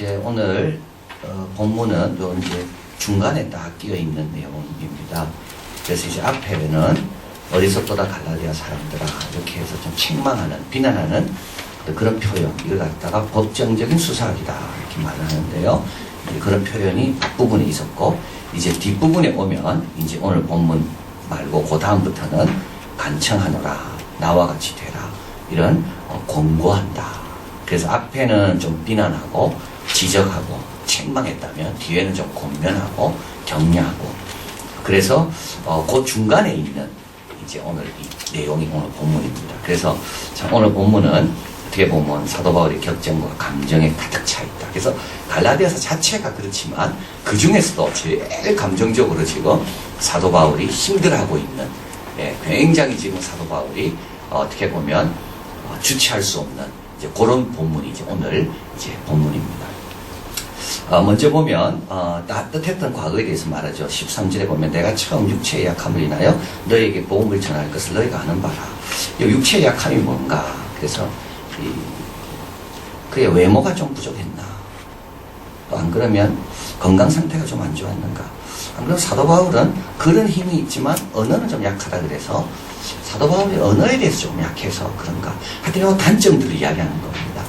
이제 오늘 본문은 요 이제 중간에 딱 끼어 있는 내용입니다. 그래서 이제 앞에는 어리석도다 갈라디아 사람들아 이렇게 해서 좀 책망하는, 비난하는 그런 표현, 이걸 갖다가 법정적인 수사학이다 이렇게 말을 하는데요. 그런 표현이 앞부분에 있었고, 이제 뒷부분에 오면 이제 오늘 본문 말고 그 다음부터는 간청하노라, 나와 같이 되라, 이런 권고한다. 그래서 앞에는 좀 비난하고 지적하고 책망했다면 뒤에는 좀 권면하고 격려하고, 그래서 그 중간에 있는 이제 오늘 이 내용이 오늘 본문입니다. 그래서 오늘 본문은 어떻게 보면 사도 바울의 격정과 감정에 가득 차 있다. 그래서 갈라디아서 자체가 그렇지만 그 중에서도 제일 감정적으로 지금 사도 바울이 힘들어하고 있는, 굉장히 지금 사도 바울이 어떻게 보면 주체할 수 없는 이제 그런 본문이 이제 오늘 이제 본문입니다. 먼저 보면 따뜻했던 과거에 대해서 말하죠. 13절에 보면 내가 처음 육체의 약함을 인하여 너에게 복음을 전할 것을 너희가 아는 바라. 이 육체의 약함이 뭔가? 그래서 그의 외모가 좀 부족했나? 또 안 그러면 건강 상태가 좀 안 좋았는가? 안 그러면 사도 바울은 그런 힘이 있지만 언어는 좀 약하다 그래서 사도 바울이 언어에 대해서 좀 약해서 그런가? 하여튼 이 단점들을 이야기하는 겁니다.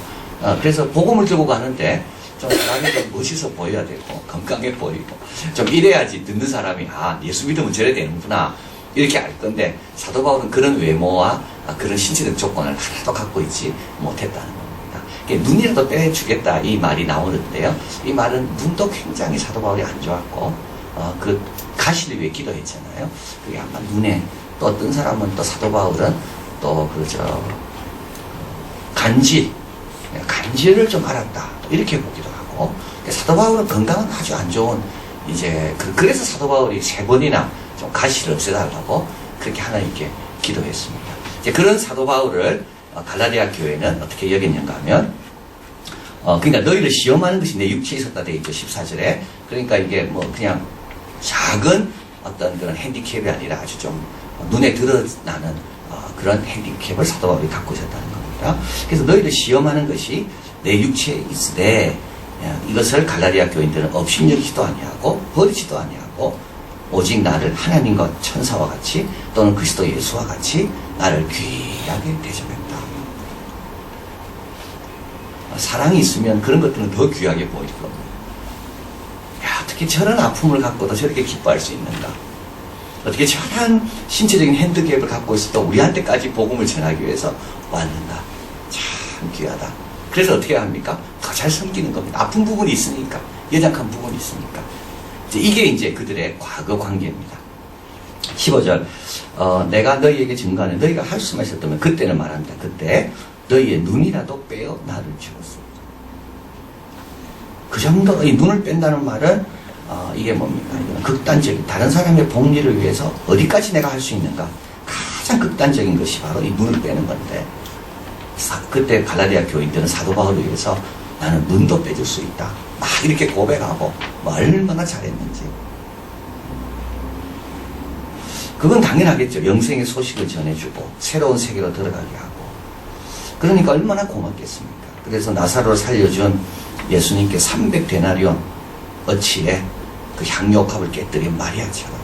그래서 복음을 들고 가는데 좀 사람이 좀 멋있어 보여야 되고 건강해 보이고 좀 이래야지 듣는 사람이 예수 믿으면 저래 되는구나 이렇게 알 건데, 사도 바울은 그런 외모와 그런 신체적 조건을 하나도 갖고 있지 못했다는 겁니다. 눈이라도 빼주겠다 이 말이 나오는데요. 이 말은 눈도 굉장히 사도 바울이 안 좋았고, 그 가시를 위해 기도했잖아요. 그게 아마 눈에, 또 어떤 사람은 또 사도 바울은 또 간질을 좀 알았다 이렇게 보기도 하고, 사도 바울은 건강은 아주 안 좋은, 이제 그래서 사도 바울이 3번이나 좀 가시를 없애달라고 그렇게 하나님께 기도했습니다. 이제 그런 사도 바울을 갈라디아 교회는 어떻게 여겼는가 하면, 그러니까 너희를 시험하는 것이 내 육체에 있었다 돼 있죠. 14절에. 그러니까 이게 뭐 그냥 작은 어떤 그런 핸디캡이 아니라 아주 좀 눈에 드러나는 그런 핸디캡을 사도 바울이 갖고 있었다는 겁니다. 그래서 너희를 시험하는 것이 내 육체에 있으되 이것을 갈라디아 교인들은 업신여기지도 아니하고 버리지도 아니하고 오직 나를 하나님과 천사와 같이 또는 그리스도 예수와 같이 나를 귀하게 대접했다. 사랑이 있으면 그런 것들은 더 귀하게 보일 겁니다. 어떻게 저런 아픔을 갖고도 저렇게 기뻐할 수 있는가? 어떻게 저런 신체적인 핸디캡을 갖고 있어도 우리한테까지 복음을 전하기 위해서 왔는가? 참 귀하다. 그래서 어떻게 합니까? 더 잘 섬기는 겁니다. 아픈 부분이 있으니까, 연약한 부분이 있으니까. 이게 이제 그들의 과거 관계입니다. 15절, 내가 너희에게 증거하는, 너희가 할 수만 있었다면 그때는 말합니다. 그때 너희의 눈이라도 빼어 나를 죽었어. 그 정도, 이 눈을 뺀다는 말은 이게 뭡니까? 이건 극단적인, 다른 사람의 복리를 위해서 어디까지 내가 할 수 있는가? 가장 극단적인 것이 바로 이 눈을 빼는 건데, 그때 갈라디아 교인들은 사도 바울을 위해서 나는 눈도 빼줄 수 있다 막 이렇게 고백하고 얼마나 잘했는지. 그건 당연하겠죠. 영생의 소식을 전해주고 새로운 세계로 들어가게 하고, 그러니까 얼마나 고맙겠습니까. 그래서 나사로를 살려준 예수님께 300데나리온 어치에 그 향유옥합을 깨뜨린 마리아처럼,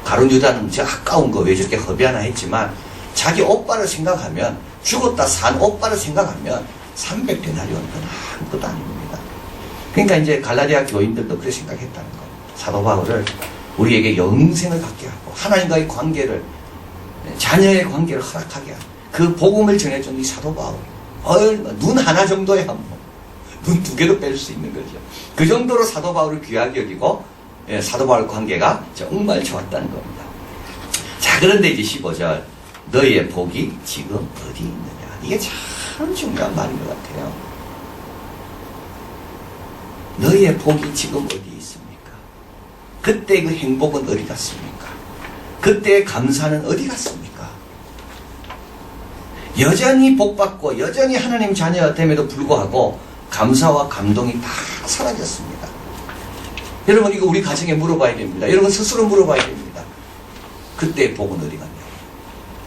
가룟 유다는 저 아까운 거 왜 저렇게 허비하나 했지만 자기 오빠를 생각하면, 죽었다 산 오빠를 생각하면 300데나리온은 아무것도 아닙니다. 그러니까 이제 갈라디아 교인들도 그렇게 생각했다는 겁니다. 사도 바울을 우리에게 영생을 갖게 하고 하나님과의 관계를, 자녀의 관계를 허락하게 하고 그 복음을 전해준 이 사도 바울, 눈 하나 정도야 눈 2개도 뺄 수 있는 거죠. 그 정도로 사도 바울을 귀하게 여기고 사도 바울 관계가 정말 좋았다는 겁니다. 자, 그런데 이제 15절, 너희의 복이 지금 어디 있느냐. 이게 참 중요한 말인 것 같아요. 너희의 복이 지금 어디 있습니까? 그때 그 행복은 어디 갔습니까? 그때의 감사는 어디 갔습니까? 여전히 복받고 여전히 하나님 자녀됨에도 불구하고 감사와 감동이 다 사라졌습니다. 여러분, 이거 우리 가정에 물어봐야 됩니다. 여러분 스스로 물어봐야 됩니다. 그때의 복은 어디 갔냐?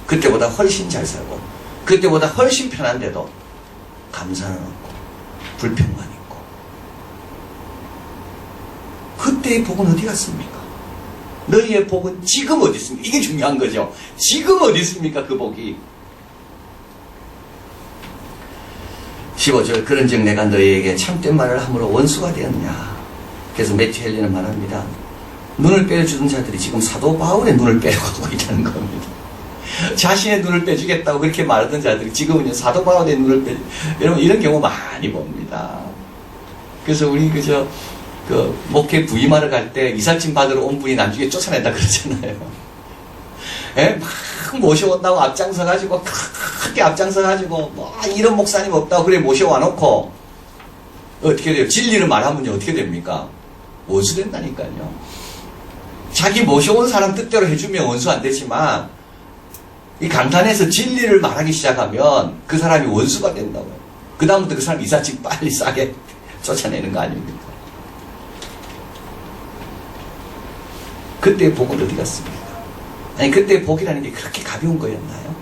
그때보다 훨씬 잘 살고 그때보다 훨씬 편한데도 감사는 없고 불평만 있고 그때의 복은 어디 갔습니까? 너희의 복은 지금 어디 있습니까? 이게 중요한 거죠. 지금 어디 있습니까? 그 복이. 15절 그런즉 내가 너희에게 참된 말을 함으로 원수가 되었냐. 그래서 매튜 헬리는 말합니다. 눈을 빼주던 자들이 지금 사도 바울의 눈을 빼려고 있다는 겁니다. 자신의 눈을 빼주겠다고 그렇게 말하던 자들이 지금은 사도 바울의 눈을 빼. 여러분 이런 경우 많이 봅니다. 그래서 우리 그 목회 부임하러 갈 때 이삿짐 받으러 온 분이 나중에 쫓아낸다 그러잖아요. 예? 막 모셔온다고 앞장서가지고 크게 앞장서가지고 뭐 이런 목사님 없다고 그래 모셔와놓고 어떻게 돼요? 진리를 말하면요 어떻게 됩니까? 원수 된다니까요. 자기 모셔온 사람 뜻대로 해주면 원수 안 되지만 이 강단에서 진리를 말하기 시작하면 그 사람이 원수가 된다고요. 그 다음부터 그 사람 이삿짐 빨리 싸게 쫓아내는 거 아닙니까? 그때의 복은 어디 갔습니까? 아니 그때의 복이라는 게 그렇게 가벼운 거였나요?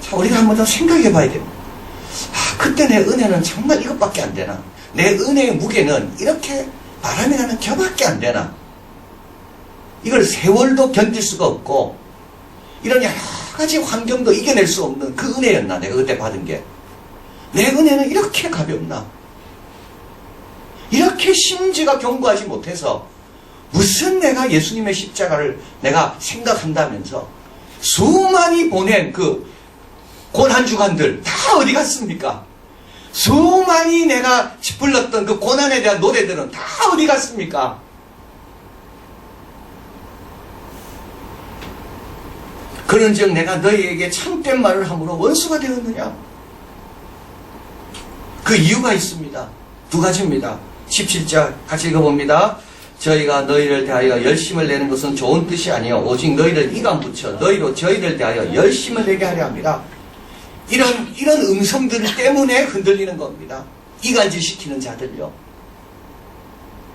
자, 우리가 한번 더 생각해 봐야 돼요. 그때 내 은혜는 정말 이것밖에 안 되나? 내 은혜의 무게는 이렇게 바람이 나는 겨밖에 안 되나? 이걸 세월도 견딜 수가 없고 이런 여러 가지 환경도 이겨낼 수 없는 그 은혜였나? 내가 그때 받은 게. 내 은혜는 이렇게 가볍나? 이렇게 심지가 견고하지 못해서 무슨 내가 예수님의 십자가를 내가 생각한다면서 수많이 보낸 그 고난주간들 다 어디 갔습니까? 수많이 내가 불렀던 그 고난에 대한 노래들은 다 어디 갔습니까? 그런즉 내가 너희에게 참된 말을 함으로 원수가 되었느냐? 그 이유가 있습니다. 두 가지입니다. 17절 같이 읽어봅니다. 저희가 너희를 대하여 열심을 내는 것은 좋은 뜻이 아니요 오직 너희를 이감 붙여 너희로 저희를 대하여 열심을 내게 하려 합니다. 이런 음성들 때문에 흔들리는 겁니다. 이간질 시키는 자들요.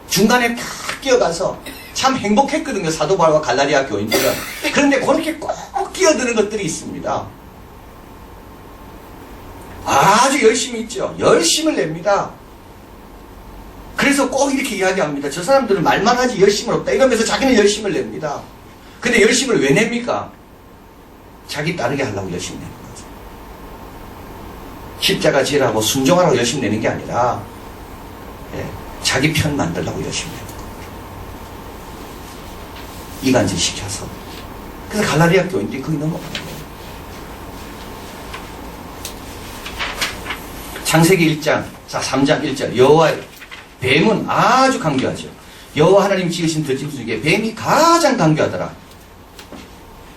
중간에 딱 끼어가서 참 행복했거든요. 사도 바울과 갈라디아 교인들은. 그런데 그렇게 꼭 끼어드는 것들이 있습니다. 아주 열심히 있죠. 열심을 냅니다. 그래서 꼭 이렇게 이야기합니다. 저 사람들은 말만 하지 열심은 없다. 이러면서 자기는 열심을 냅니다. 근데 열심을 왜 냅니까? 자기 따르게 하려고 열심히 내는 거죠. 십자가 지라고 순종하라고 열심히 내는 게 아니라 자기 편 만들려고 열심히 내는 겁니다. 이간질 시켜서. 그래서 갈라디아 교인들이 거기 넘어가는 거예요. 창세기 1장, 자 3장 1절 여호와의 뱀은 아주 강교하죠. 여호와 하나님 지으신 들짐승 중에 뱀이 가장 강교하더라.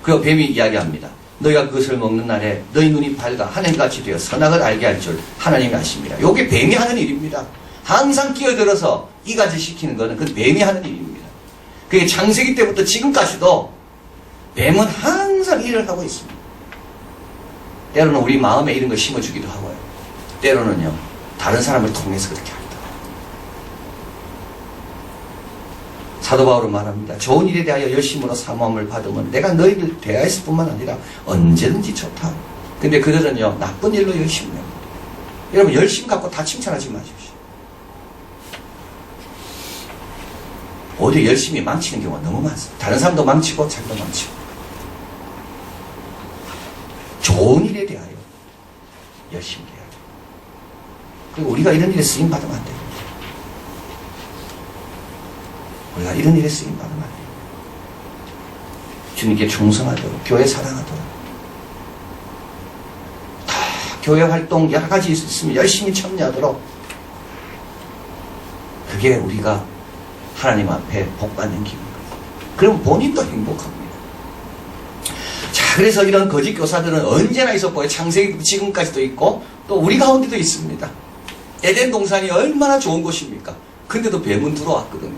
그 뱀이 이야기합니다. 너희가 그것을 먹는 날에 너희 눈이 밝아 하늘같이 되어 선악을 알게 할 줄 하나님이 아십니다. 요게 뱀이 하는 일입니다. 항상 끼어들어서 이간질 시키는 거는 그 뱀이 하는 일입니다. 그게 창세기 때부터 지금까지도 뱀은 항상 일을 하고 있습니다. 때로는 우리 마음에 이런 걸 심어주기도 하고요. 때로는요 다른 사람을 통해서 그렇게 합니다. 사도 바울은 말합니다. 좋은 일에 대하여 열심으로 사모함을 받으면 내가 너희를 대하였을 뿐만 아니라 언제든지 좋다. 근데 그들은요 나쁜 일로 열심히 합니다. 여러분 열심 갖고 다 칭찬하지 마십시오. 오히려 열심히 망치는 경우가 너무 많습니다. 다른 사람도 망치고 자기도 망치고. 좋은 일에 대하여 열심히 해야 돼요. 그리고 우리가 이런 일에 쓰임 받으면 안 돼요. 우리가 이런 일에 쓰임 받으면 안 돼요. 주님께 충성하도록, 교회 사랑하도록, 다 교회 활동 여러 가지 있으면 열심히 참여하도록. 그게 우리가 하나님 앞에 복 받는 길입니다. 그럼 본인도 행복합니다. 자, 그래서 이런 거짓 교사들은 언제나 있었고요. 창세기부터 지금까지도 있고 또 우리 가운데도 있습니다. 에덴 동산이 얼마나 좋은 곳입니까? 근데도 뱀은 들어왔거든요.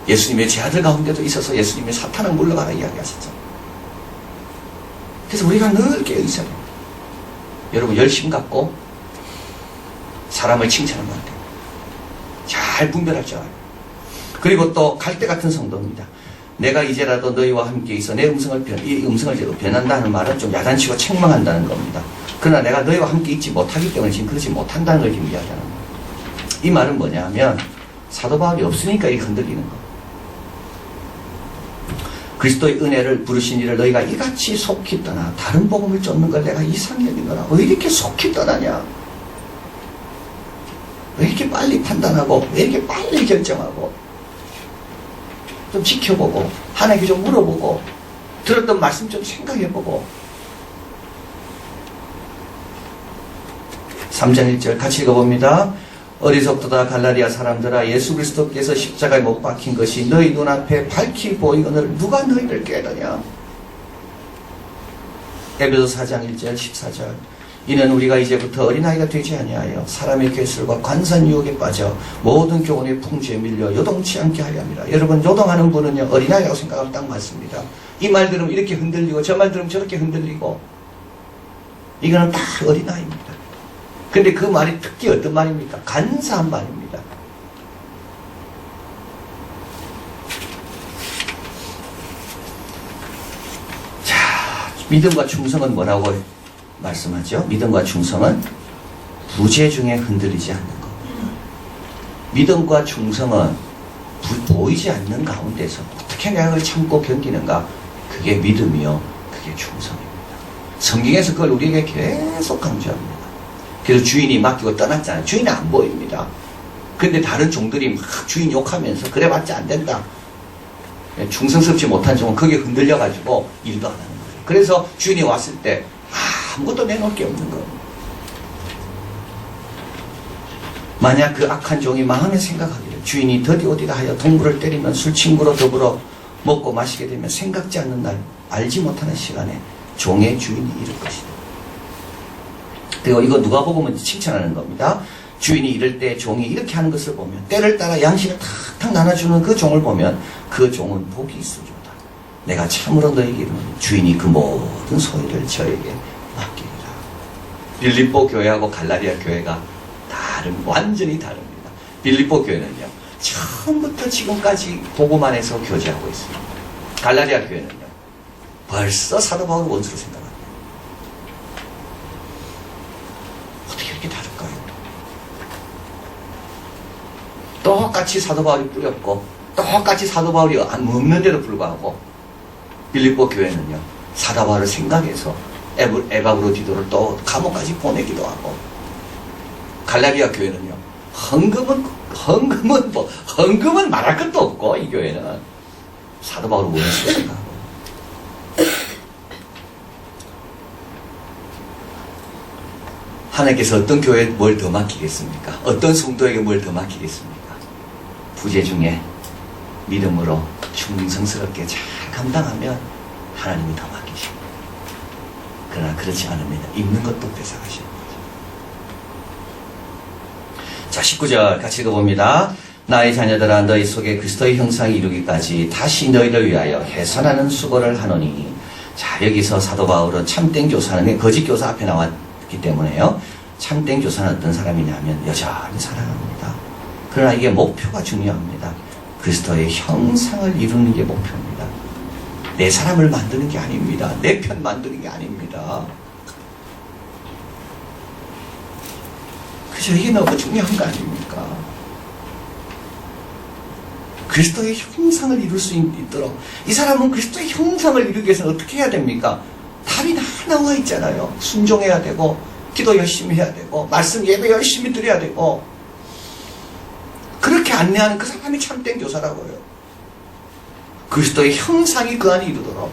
예수님의 제자들 가운데도 있어서 예수님의 사탄을 물러가라 이야기하셨죠. 그래서 우리가 늘 깨어있어야 됩니다. 여러분 열심 갖고 사람을 칭찬하면 안 돼요. 잘 분별할 줄 알아요. 그리고 또 갈대 같은 성도입니다. 내가 이제라도 너희와 함께 있어 내 이 음성을 제도 변한다는 말은 좀 야단치고 책망한다는 겁니다. 그러나 내가 너희와 함께 있지 못하기 때문에 지금 그러지 못한다는 걸 지금 이야기하는 거예요. 이 말은 뭐냐 하면 사도 바울이 없으니까 이 흔들리는 거. 그리스도의 은혜를 부르신 이를 너희가 이같이 속히 떠나 다른 복음을 쫓는 걸 내가 이상히 여기노라. 왜 이렇게 속히 떠나냐? 왜 이렇게 빨리 판단하고 왜 이렇게 빨리 결정하고 좀 지켜보고 하나님께 좀 물어보고 들었던 말씀 좀 생각해보고 3장 1절 같이 읽어봅니다. 어리석도다 갈라디아 사람들아 예수 그리스도께서 십자가에 못 박힌 것이 너희 눈앞에 밝히 보이거늘 누가 너희를 깨더냐. 에베소 4장 1절 14절 이는 우리가 이제부터 어린아이가 되지 아니하여 사람의 괴술과 관산 유혹에 빠져 모든 교훈의 풍주에 밀려 요동치 않게 하려 합니다. 여러분 요동하는 분은요 어린아이라고 생각하면 딱 맞습니다. 이 말 들으면 이렇게 흔들리고 저 말 들으면 저렇게 흔들리고 이거는 딱 어린아이입니다. 근데 그 말이 특히 어떤 말입니까? 간사한 말입니다. 자, 믿음과 충성은 뭐라고 말씀하죠? 믿음과 충성은 부재 중에 흔들리지 않는 겁니다. 믿음과 충성은 보이지 않는 가운데서 어떻게 내가 그걸 참고 견디는가? 그게 믿음이요. 그게 충성입니다. 성경에서 그걸 우리에게 계속 강조합니다. 그래서 주인이 맡기고 떠났잖아요. 주인은 안 보입니다. 근데 다른 종들이 막 주인 욕하면서 그래봤자 안 된다. 충성스럽지 못한 종은 거기에 흔들려가지고 일도 안 하는 거예요. 그래서 주인이 왔을 때 아무것도 내놓을 게 없는 거예요. 만약 그 악한 종이 마음에 생각하기를 주인이 더디 어디가 하여 동물을 때리면 술 친구로 더불어 먹고 마시게 되면 생각지 않는 날 알지 못하는 시간에 종의 주인이 이를 것이다. 그리고 이거 누가복음은 칭찬하는 겁니다. 주인이 이럴 때 종이 이렇게 하는 것을 보면 때를 따라 양식을 탁탁 나눠주는 그 종을 보면 그 종은 복이 있으리로다. 내가 참으로 너에게 이르노니 주인이 그 모든 소유를 저에게 맡기리라. 빌립보 교회하고 갈라디아 교회가 완전히 다릅니다. 빌립보 교회는요 처음부터 지금까지 복음 안에서 교제하고 있습니다. 갈라디아 교회는요 벌써 사도 바울을 원수로 생각합니다. 어떻게 이렇게 다를까요? 똑같이 사도 바울이 뿌렸고 똑같이 사도 바울이 없는데도 불구하고 빌립보 교회는요 사도 바울을 생각해서 에바브로디도를 또 감옥까지 보내기도 하고 갈라디아 교회는요 헌금은 말할 것도 없고 이 교회는 사도 바울을 원수로 생각하고 하나님께서 어떤 교회에 뭘 더 맡기겠습니까? 어떤 성도에게 뭘 더 맡기겠습니까? 부재 중에 믿음으로 충성스럽게 잘 감당하면 하나님이 더 맡기십니다. 그러나 그렇지 않으면 있는 것도 뺏어가시는 거죠. 자, 19절 같이 읽어봅니다. 나의 자녀들아 너희 속에 그리스도의 형상이 이루기까지 다시 너희를 위하여 해산하는 수고를 하노니. 자, 여기서 사도 바울은 참된 교사는 거짓 교사 앞에 나왔기 때문에요. 참된 교사는 어떤 사람이냐면 여전히 사랑합니다. 그러나 이게 목표가 중요합니다. 그리스도의 형상을 이루는 게 목표입니다. 내 사람을 만드는 게 아닙니다. 내 편 만드는 게 아닙니다. 그죠? 이게 너무 중요한 거 아닙니까? 그리스도의 형상을 이룰 수 있도록 이 사람은 그리스도의 형상을 이루기 위해서는 어떻게 해야 됩니까? 답이 다 나와 있잖아요. 순종해야 되고 기도 열심히 해야 되고 말씀 예배 열심히 드려야 되고 그렇게 안내하는 그 사람이 참된 교사라고요. 그리스도의 형상이 그 안에 이루도록.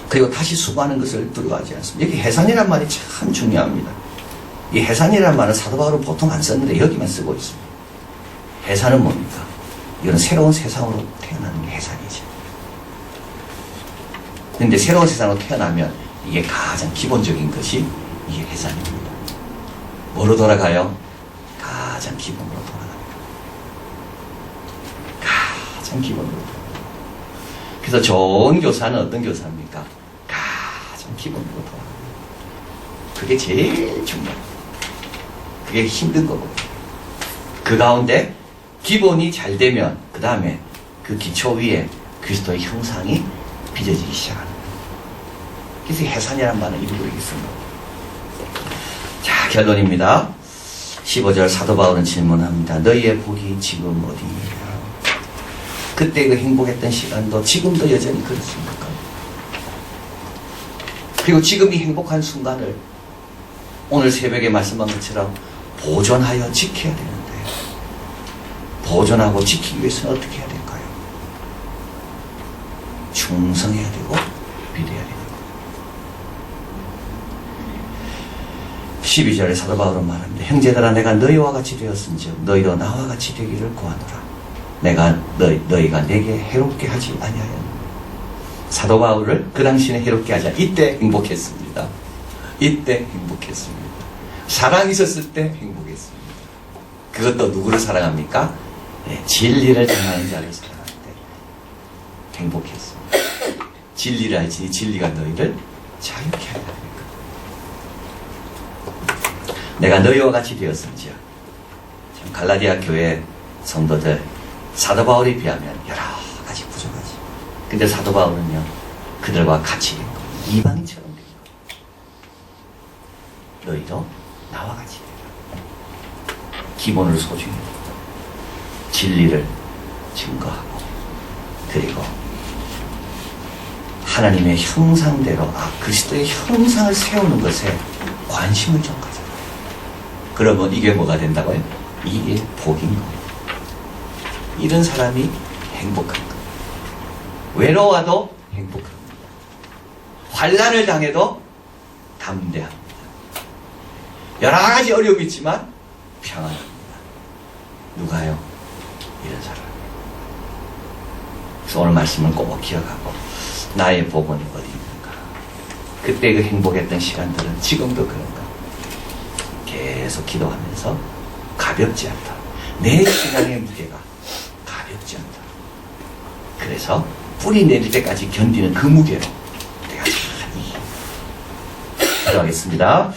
그리고 다시 수고하는 것을 두려워하지 않습니다. 여기 해산이란 말이 참 중요합니다. 이 해산이란 말은 사도 바울은 보통 안 썼는데 여기만 쓰고 있습니다. 해산은 뭡니까? 이건 새로운 세상으로 태어나는 게 해산이죠. 그런데 새로운 세상으로 태어나면 이게 가장 기본적인 것이 이게 해산입니다. 뭐로 돌아가요? 가장 기본으로 돌아갑니다. 가장 기본으로 돌아갑니다. 그래서 좋은 교사는 어떤 교사입니까? 가장 기본으로 돌아갑니다. 그게 제일 중요합니다. 그게 힘든 거거든요. 그 가운데 기본이 잘 되면 그 다음에 그 기초 위에 그리스도의 형상이 빚어지기 시작합니다. 그래서 해산이라는 말은 일부러 이렇게 쓴 겁니다. 자, 결론입니다. 15절 사도 바울은 질문합니다. 너희의 복이 지금 어디냐? 그때 그 행복했던 시간도 지금도 여전히 그렇습니까? 그리고 지금 이 행복한 순간을 오늘 새벽에 말씀한 것처럼 보존하여 지켜야 되는데, 보존하고 지키기 위해서는 어떻게 해야 될까요? 충성해야 되고 비례해야 되는 거예요. 12절에 사도 바울은 말합니다. 형제들아, 내가 너희와 같이 되었은즉 너희도 나와 같이 되기를 구하노라. 내가 너희가 내게 해롭게 하지 아니하였노라. 사도 바울을 그 당시에 해롭게 하자. 이때 행복했습니다. 이때 행복했습니다. 사랑이 있었을 때 행복했습니다. 그것도 누구를 사랑합니까? 네, 진리를 전하는 자를 사랑할 때 행복했습니다. 진리를 알지 진리가 너희를 자유케 하리라. 내가 너희와 같이 되었은지야. 갈라디아 교회 성도들 사도 바울에 비하면 여러 가지 부족하지. 근데 사도 바울은요, 그들과 같이 된 거예요. 이방인처럼 된 거예요. 너희도 나와 같이 되라. 기본을 소중히 진리를 증거하고, 그리고 하나님의 형상대로 그리스도의 형상을 세우는 것에 관심을 좀 가져라. 그러면 이게 뭐가 된다고요? 이게 복인 거예요. 이런 사람이 행복한 거예요. 외로워도 행복합니다. 환난을 당해도 담대합니다. 여러 가지 어려움이 있지만 평안합니다. 누가요? 이런 사람. 그래서 오늘 말씀을 꼭 기억하고, 나의 복은 어디 있는가? 그때 그 행복했던 시간들은 지금도 그런가? 계속 기도하면서 가볍지 않다. 내 신앙의 무게가 가볍지 않다. 그래서 뿌리 내릴 때까지 견디는 그 무게로 내가 잘 기도하겠습니다.